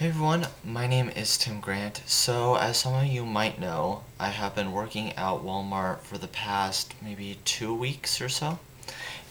Hey everyone, my name is Tim Grant. So, as some of you might know, I have been working at Walmart for the past maybe 2 weeks or so.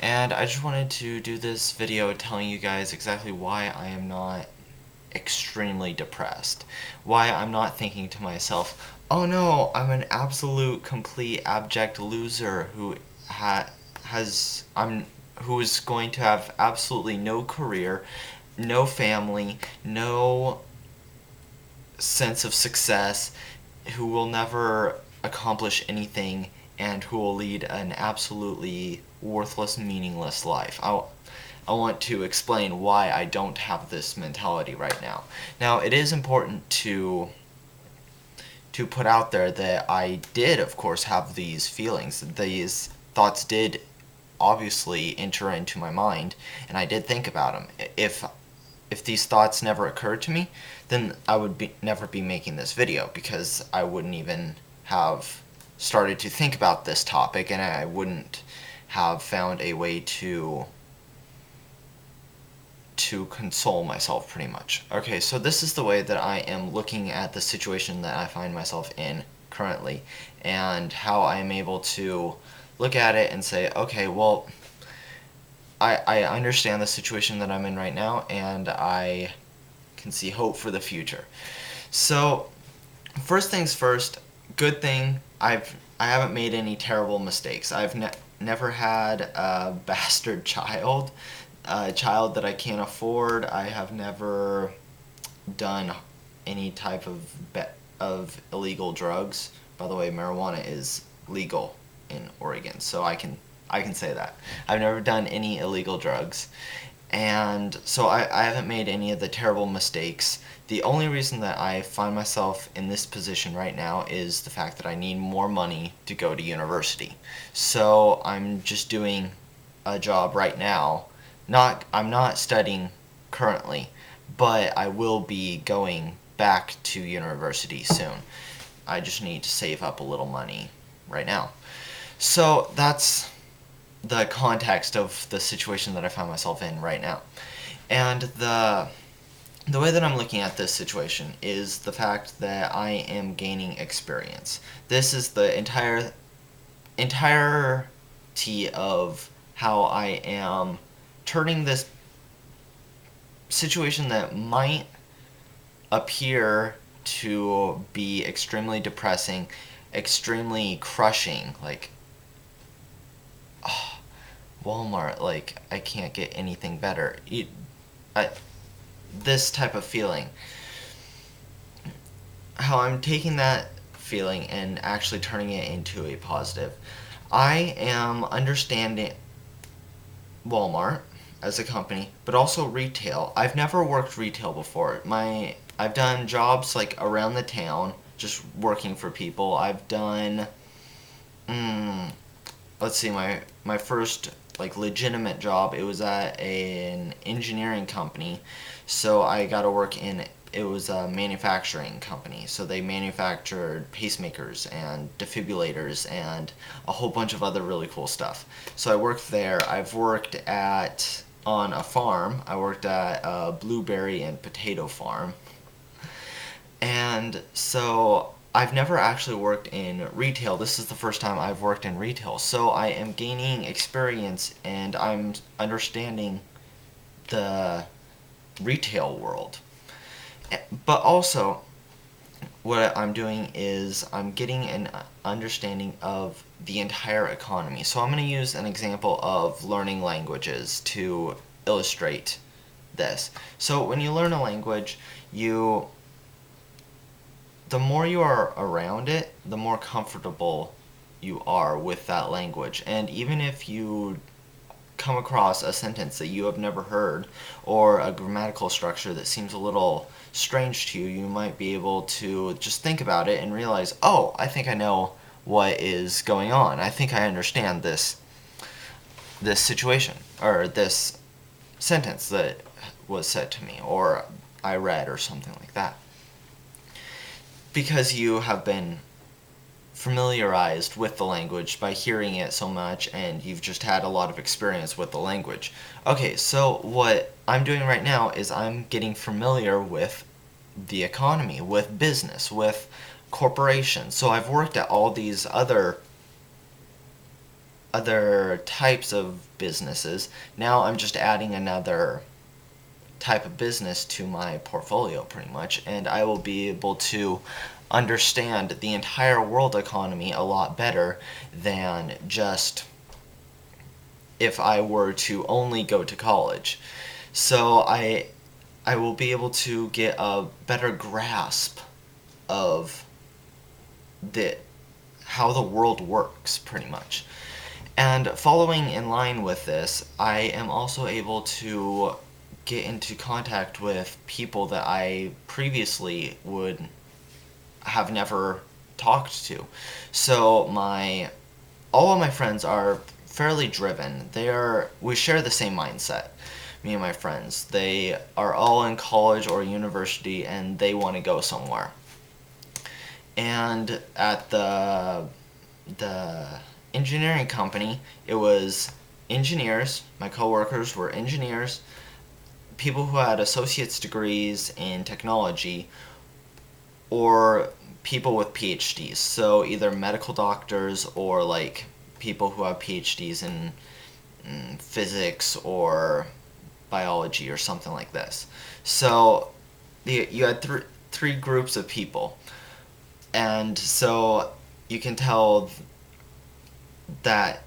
And I just wanted to do this video telling you guys exactly why I am not extremely depressed. Why I'm not thinking to myself, oh no, I'm an absolute, complete, abject loser has who is going to have absolutely no career, no family, no sense of success, who will never accomplish anything, and who will lead an absolutely worthless, meaningless life. I want to explain why I don't have this mentality right now. Now, it is important to put out there that I did, of course, have these feelings. These thoughts did obviously enter into my mind, and I did think about them. If these thoughts never occurred to me, then I would never be making this video, because I wouldn't even have started to think about this topic, and I wouldn't have found a way to console myself, pretty much. Okay, so this is the way that I am looking at the situation that I find myself in currently, and how I am able to look at it and say, okay, well, I understand the situation that I'm in right now, and I can see hope for the future. So, first things first, good thing, I haven't made any terrible mistakes. I've never had a bastard child, a child that I can't afford. I have never done any type of illegal drugs. By the way, marijuana is legal in Oregon, so I can say that. I've never done any illegal drugs. And so I haven't made any of the terrible mistakes. The only reason that I find myself in this position right now is the fact that I need more money to go to university. So I'm just doing a job right now. I'm not studying currently, but I will be going back to university soon. I just need to save up a little money right now. So that's the context of the situation that I find myself in right now. And the way that I'm looking at this situation is the fact that I am gaining experience. This is the entirety of how I am turning this situation that might appear to be extremely depressing, extremely crushing, like, oh, Walmart, like, I can't get anything better. This type of feeling. How I'm taking that feeling and actually turning it into a positive. I am understanding Walmart as a company, but also retail. I've never worked retail before. I've done jobs like around the town, just working for people. I've done, let's see, my first like legitimate job, it was at an engineering company. So I got to work in, it was a manufacturing company. So they manufactured pacemakers and defibrillators and a whole bunch of other really cool stuff. So I worked there. I've worked on a farm. I worked at a blueberry and potato farm. And so I've never actually worked in retail. This is the first time I've worked in retail. So I am gaining experience, and I'm understanding the retail world. But also, what I'm doing is I'm getting an understanding of the entire economy. So I'm going to use an example of learning languages to illustrate this. So when you learn a language, the more you are around it, the more comfortable you are with that language. And even if you come across a sentence that you have never heard, or a grammatical structure that seems a little strange to you, you might be able to just think about it and realize, oh, I think I know what is going on. I think I understand this situation, or this sentence that was said to me, or I read, or something like that. Because you have been familiarized with the language by hearing it so much, and you've just had a lot of experience with the language. Okay, so what I'm doing right now is I'm getting familiar with the economy, with business, with corporations. So I've worked at all these other types of businesses. Now I'm just adding another type of business to my portfolio pretty much, and I will be able to understand the entire world economy a lot better than just if I were to only go to college. So I will be able to get a better grasp of the how the world works pretty much. And following in line with this, I am also able to get into contact with people that I previously would have never talked to. So all of my friends are fairly driven. We share the same mindset. Me and my friends. They are all in college or university and they want to go somewhere. And at the engineering company, it was engineers. My coworkers were engineers, people who had associate's degrees in technology, or people with PhDs. So either medical doctors or like people who have PhDs in physics or biology or something like this. So you had three groups of people, and so you can tell that,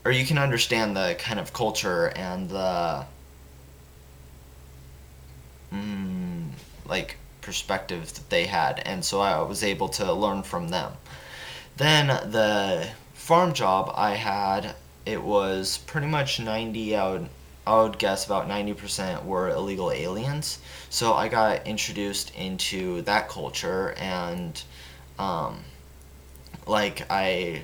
or you can understand the kind of culture and the like perspective that they had, and so I was able to learn from them. Then the farm job I had, it was pretty much 90 out. I would guess about 90% were illegal aliens. So I got introduced into that culture, and like I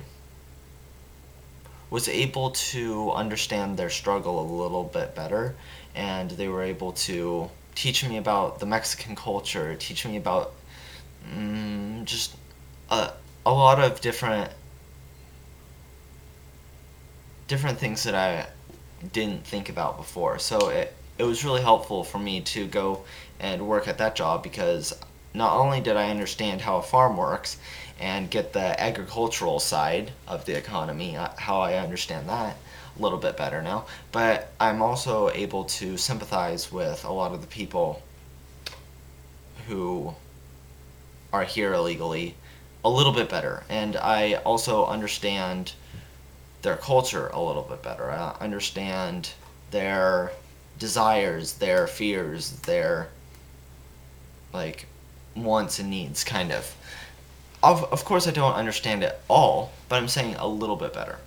was able to understand their struggle a little bit better, and they were able to teach me about the Mexican culture, teach me about just a lot of different things that I didn't think about before. So it was really helpful for me to go and work at that job, because not only did I understand how a farm works and get the agricultural side of the economy, how I understand that a little bit better now, but I'm also able to sympathize with a lot of the people who are here illegally a little bit better. And I also understand their culture a little bit better. I understand their desires, their fears, their like wants and needs, kind of. Of course, I don't understand it all, but I'm saying a little bit better.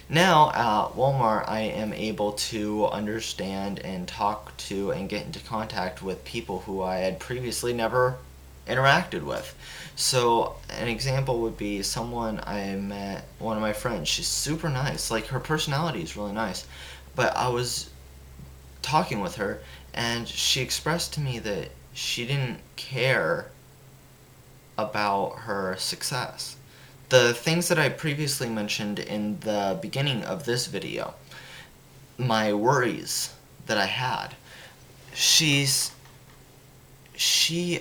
Now at Walmart, I am able to understand and talk to and get into contact with people who I had previously never interacted with. So an example would be someone I met, one of my friends. She's super nice. Like, her personality is really nice. But I was talking with her, and she expressed to me that she didn't care about her success. The things that I previously mentioned in the beginning of this video, my worries that I had, she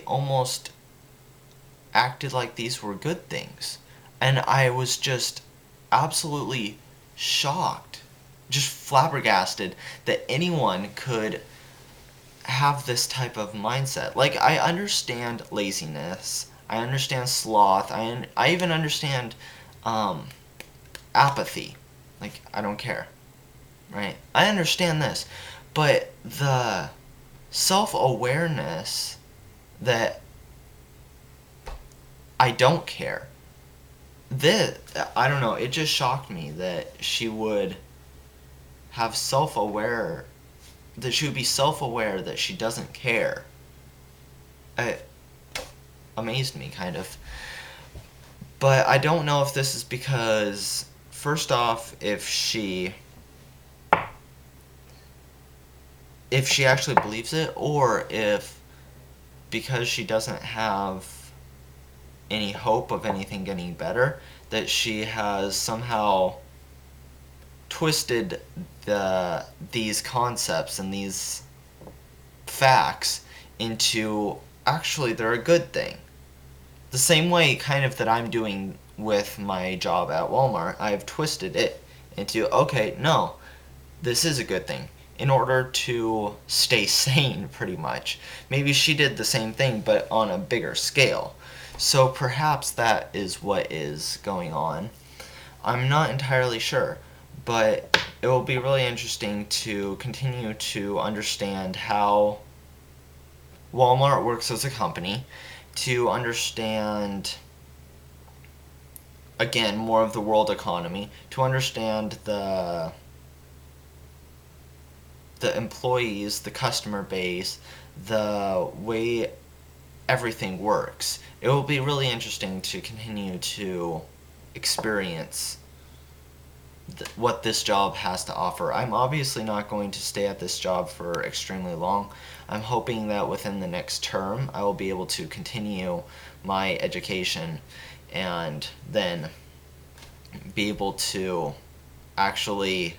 almost acted like these were good things. And I was just absolutely shocked, just flabbergasted that anyone could have this type of mindset. Like, I understand laziness, I understand sloth, I even understand apathy. Like, I don't care, right? I understand this, but the self-awareness that I don't care, I don't know, it just shocked me that she would have that she would be self-aware that she doesn't care. It amazed me, kind of. But I don't know if this is because, first off, if she actually believes it, or if because she doesn't have any hope of anything getting better, that she has somehow twisted these concepts and these facts into actually they're a good thing. The same way kind of that I'm doing with my job at Walmart, I've twisted it into, okay, no, this is a good thing in order to stay sane, pretty much. Maybe she did the same thing, but on a bigger scale. So perhaps that is what is going on. I'm not entirely sure, but it will be really interesting to continue to understand how Walmart works as a company, to understand, again, more of the world economy, to understand the employees, the customer base, the way everything works. It will be really interesting to continue to experience what this job has to offer. I'm obviously not going to stay at this job for extremely long. I'm hoping that within the next term I will be able to continue my education and then be able to actually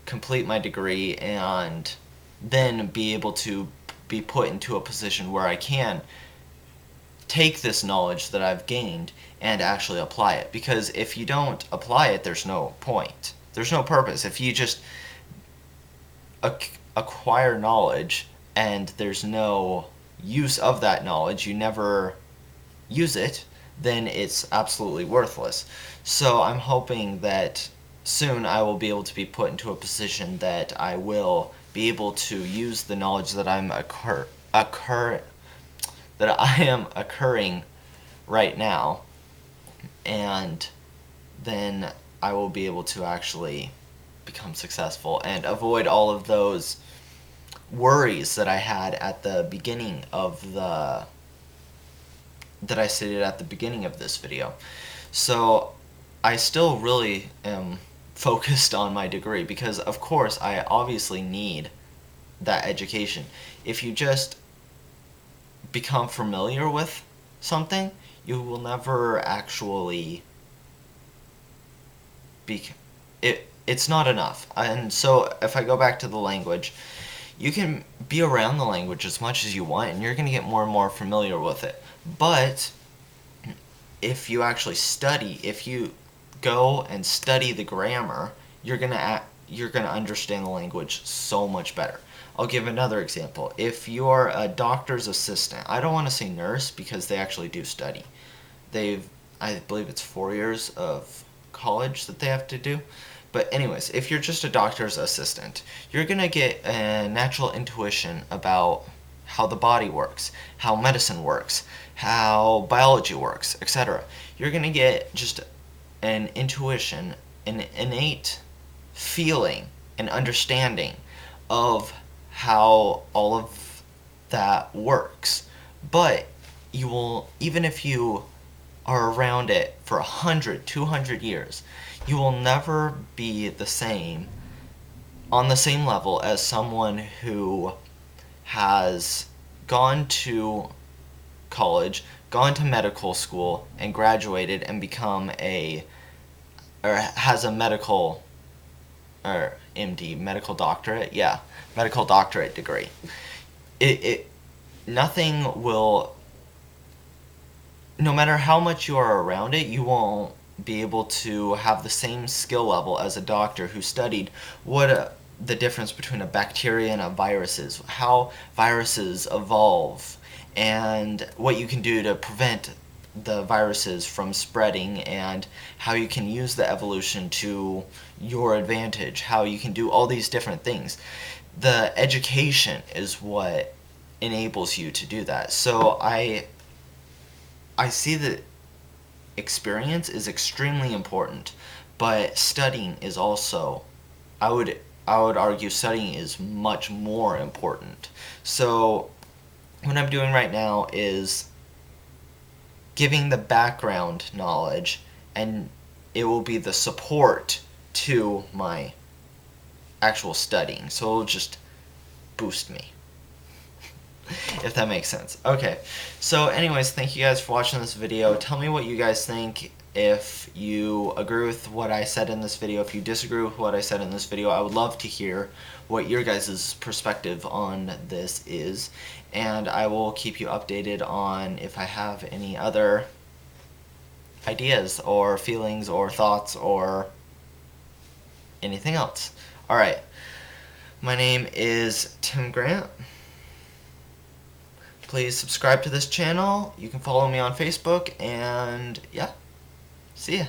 complete my degree and then be able to be put into a position where I can take this knowledge that I've gained and actually apply it. Because if you don't apply it, there's no point. There's no purpose. If you just acquire knowledge and there's no use of that knowledge, you never use it, then it's absolutely worthless. So I'm hoping that soon I will be able to be put into a position that I will be able to use the knowledge that that I am occurring right now, and then I will be able to actually become successful and avoid all of those worries that I had at the beginning of that I stated at the beginning of this video. So I still really am focused on my degree because of course I obviously need that education. If you just become familiar with something, you will never actually it's not enough. And so if I go back to the language, you can be around the language as much as you want and you're going to get more and more familiar with it. But if you actually study, if you go and study the grammar, you're going to understand the language so much better. I'll give another example. If you're a doctor's assistant, I don't want to say nurse because they actually do study. I believe it's 4 years of college that they have to do. But anyways, if you're just a doctor's assistant, you're going to get a natural intuition about how the body works, how medicine works, how biology works, etc. You're going to get just an intuition, an innate feeling, an understanding of how all of that works. But you will, even if you are around it for 100, 200 years, you will never be the same, on the same level as someone who has gone to college, gone to medical school, and graduated and become or has a medical, or MD, medical doctorate, yeah, medical doctorate degree. Nothing will, no matter how much you are around it, you won't be able to have the same skill level as a doctor who studied the difference between a bacteria and a virus is, how viruses evolve, and what you can do to prevent the viruses from spreading, and how you can use the evolution to your advantage, how you can do all these different things. The education is what enables you to do that. So I see that experience is extremely important, but studying is also, I would argue studying is much more important. So what I'm doing right now is giving the background knowledge, and it will be the support to my actual studying. So it'll just boost me. If that makes sense. Okay, so anyways, thank you guys for watching this video. Tell me what you guys think If you agree with what I said in this video, if you disagree with what I said in this video, I would love to hear what your guys' perspective on this is, and I will keep you updated on if I have any other ideas or feelings or thoughts or anything else. Alright, my name is Tim Grant. Please subscribe to this channel. You can follow me on Facebook, and yeah, see ya.